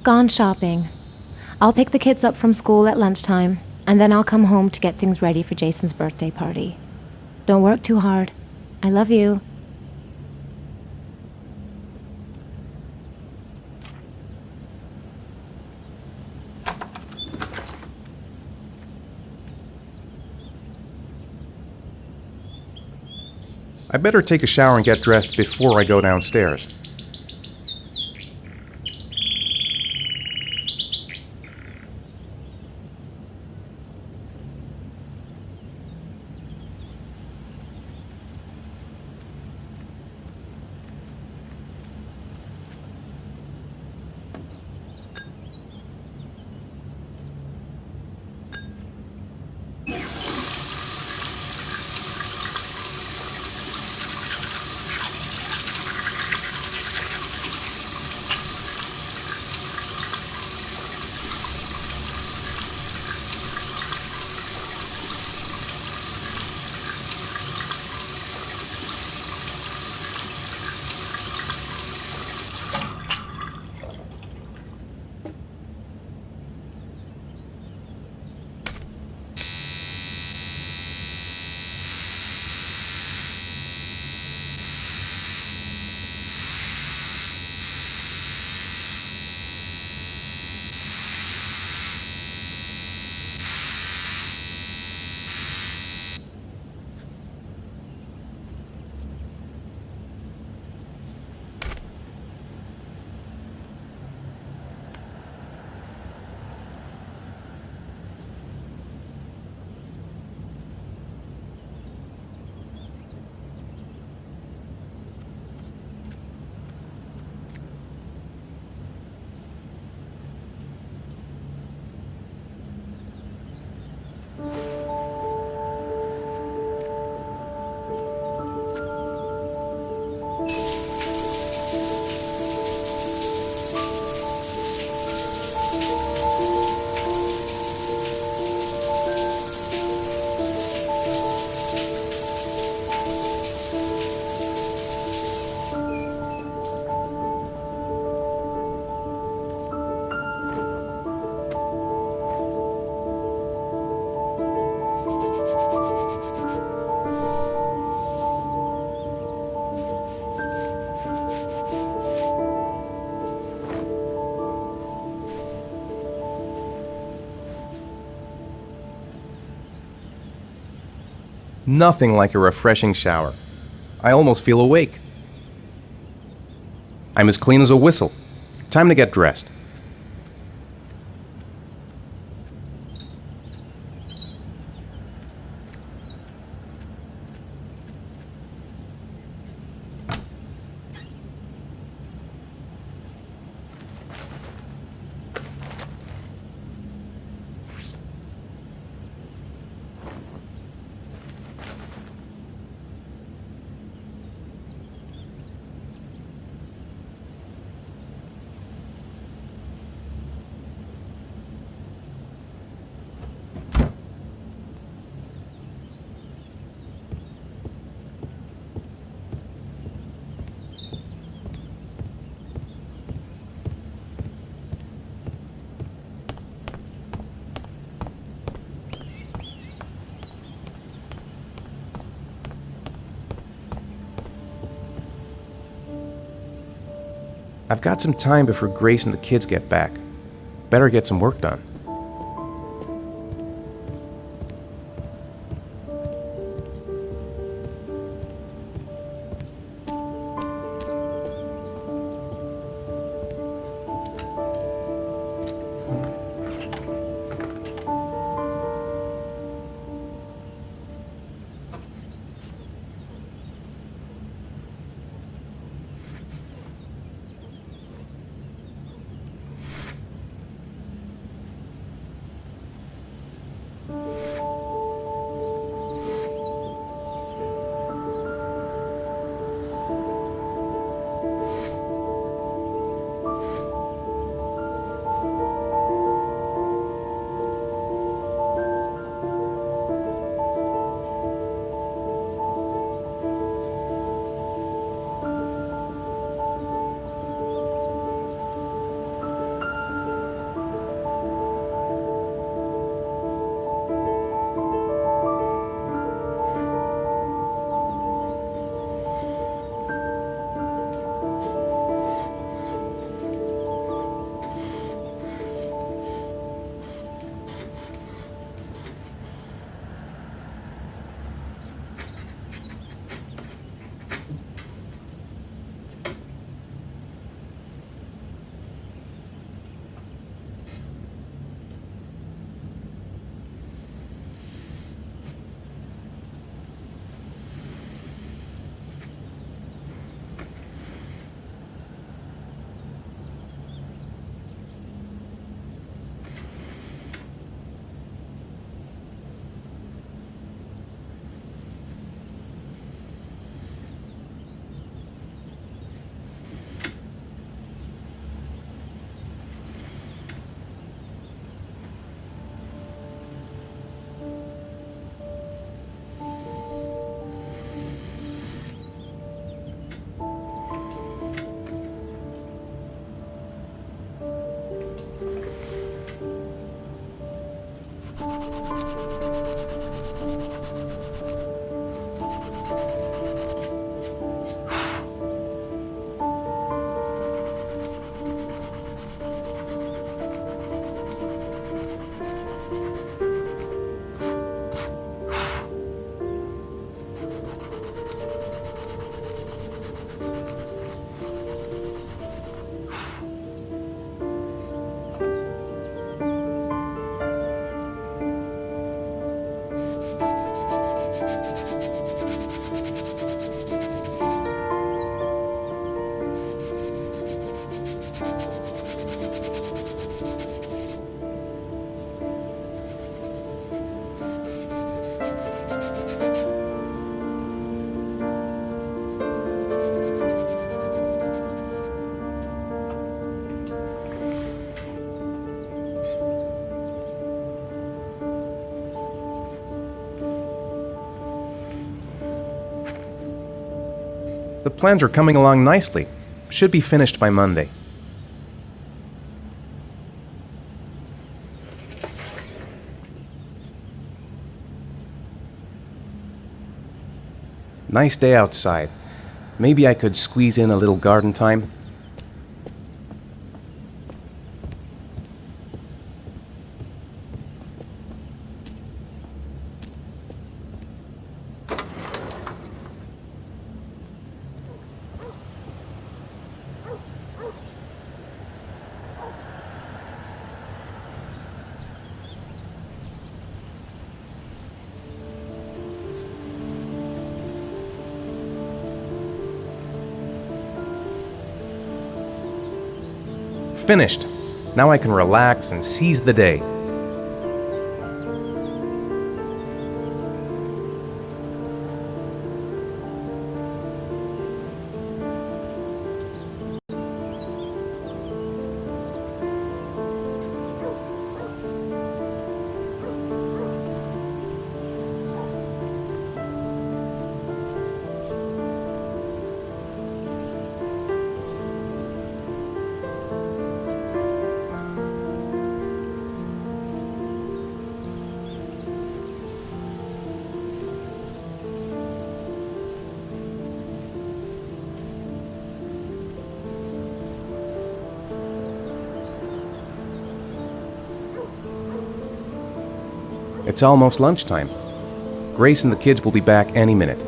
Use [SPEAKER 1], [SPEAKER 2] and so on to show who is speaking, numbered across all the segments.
[SPEAKER 1] gone shopping. I'll pick the kids up from school at lunchtime, and then I'll come home to get things ready for Jason's birthday party. Don't work too hard. I love you.
[SPEAKER 2] I better take a shower and get dressed before I go downstairs. Nothing like a refreshing shower. I almost feel awake. I'm as clean as a whistle. Time to get dressed. I've got some time before Grace and the kids get back. Better get some work done. The plans are coming along nicely. Should be finished by Monday. Nice day outside. Maybe I could squeeze in a little garden time. Finished. Now I can relax and seize the day. It's almost lunchtime. Grace and the kids will be back any minute.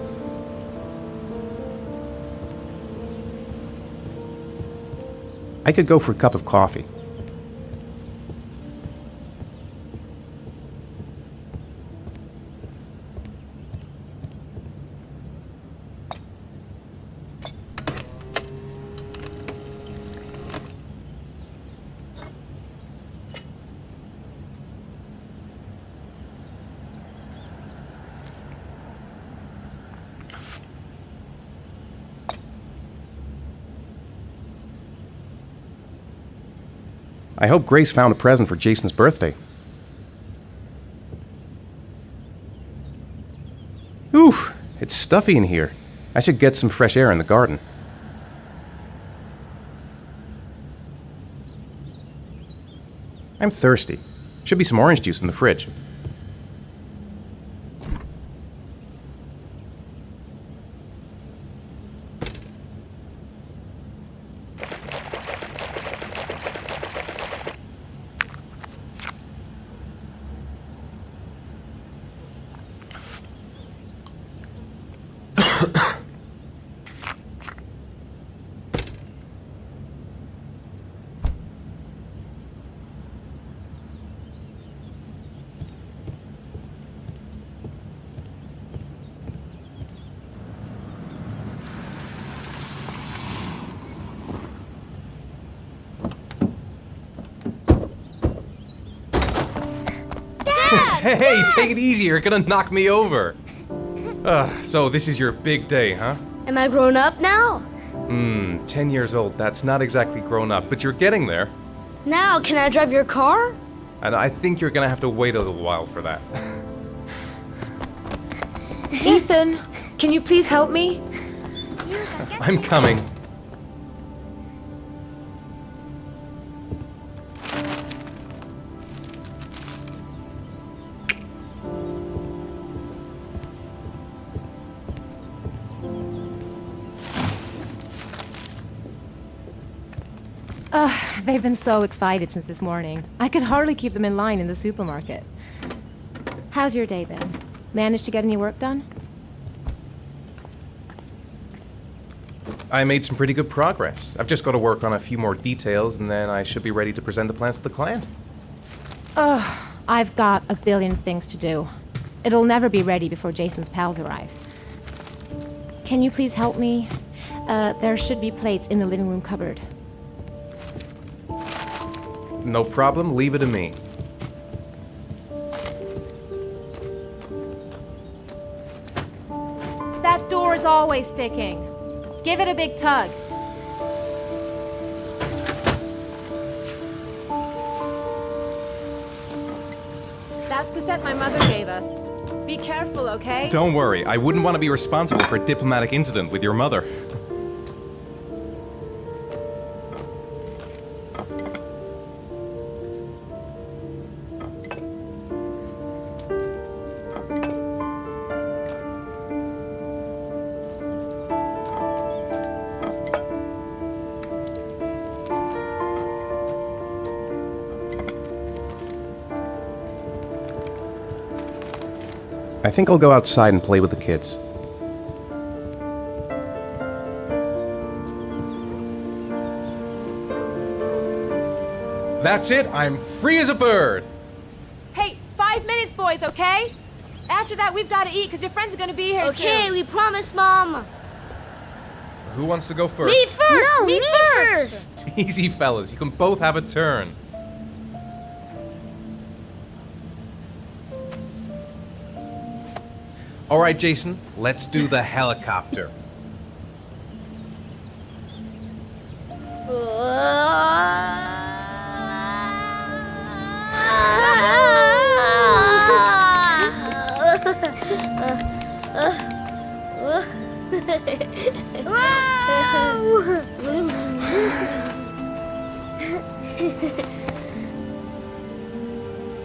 [SPEAKER 2] I could go for a cup of coffee. I hope Grace found a present for Jason's birthday. Ooh, it's stuffy in here. I should get some fresh air in the garden. I'm thirsty. Should be some orange juice in the fridge. Hey, take it easy, you're gonna knock me over. So this is your big day, huh?
[SPEAKER 3] Am I grown up now?
[SPEAKER 2] 10 years old, that's not exactly grown up, but you're getting there.
[SPEAKER 3] Now, can I drive your car?
[SPEAKER 2] And I think you're gonna have to wait a little while for that.
[SPEAKER 1] Ethan, can you please help me?
[SPEAKER 2] I'm coming.
[SPEAKER 1] They've been so excited since this morning. I could hardly keep them in line in the supermarket. How's your day been? Managed to get any work done?
[SPEAKER 2] I made some pretty good progress. I've just got to work on a few more details, and then I should be ready to present the plans to the client.
[SPEAKER 1] I've got a billion things to do. It'll never be ready before Jason's pals arrive. Can you please help me? There should be plates in the living room cupboard.
[SPEAKER 2] No problem, leave it to me.
[SPEAKER 1] That door is always sticking. Give it a big tug. That's the set my mother gave us. Be careful, okay?
[SPEAKER 2] Don't worry, I wouldn't want to be responsible for a diplomatic incident with your mother. I think I'll go outside and play with the kids. That's it. I'm free as a bird.
[SPEAKER 4] Hey, 5 minutes, boys, okay? After that, we've got to eat because your friends are going to be here
[SPEAKER 3] Okay,
[SPEAKER 4] soon.
[SPEAKER 3] we promise, Mom.
[SPEAKER 2] Who wants to go first?
[SPEAKER 3] Me first!
[SPEAKER 5] No,
[SPEAKER 3] me
[SPEAKER 5] me
[SPEAKER 3] first!
[SPEAKER 2] Easy, fellas. You can both have a turn. All right, Jason, let's do the helicopter.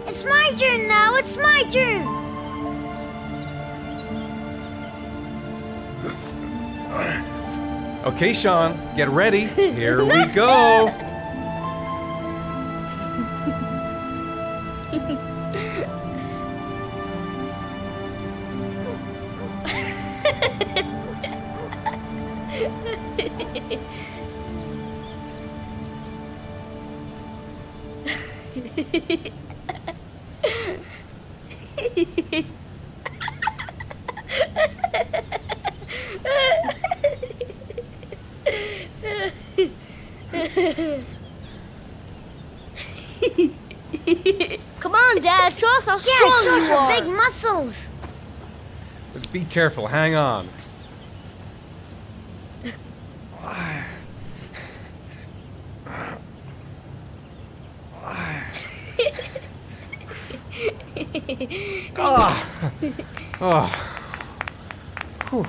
[SPEAKER 5] It's my turn now. It's my turn.
[SPEAKER 2] Okay, Sean, get ready. Here we go.
[SPEAKER 3] Come on, Dad, show us how
[SPEAKER 5] Yeah,
[SPEAKER 3] strong
[SPEAKER 5] show
[SPEAKER 3] you
[SPEAKER 5] your
[SPEAKER 3] are.
[SPEAKER 5] big muscles.
[SPEAKER 2] Be careful, hang on. Oh. Whew.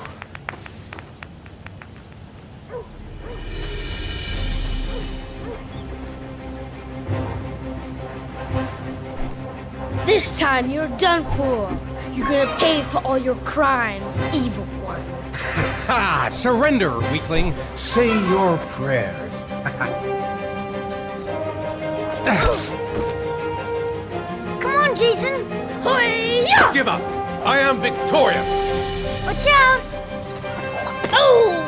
[SPEAKER 3] This time you're done for. You're gonna pay for all your crimes, evil one.
[SPEAKER 2] Ha! Surrender, weakling.
[SPEAKER 6] Say your prayers.
[SPEAKER 5] Come on, Jason.
[SPEAKER 3] Hoya!
[SPEAKER 2] Give up. I am victorious.
[SPEAKER 5] Watch out.
[SPEAKER 3] Oh!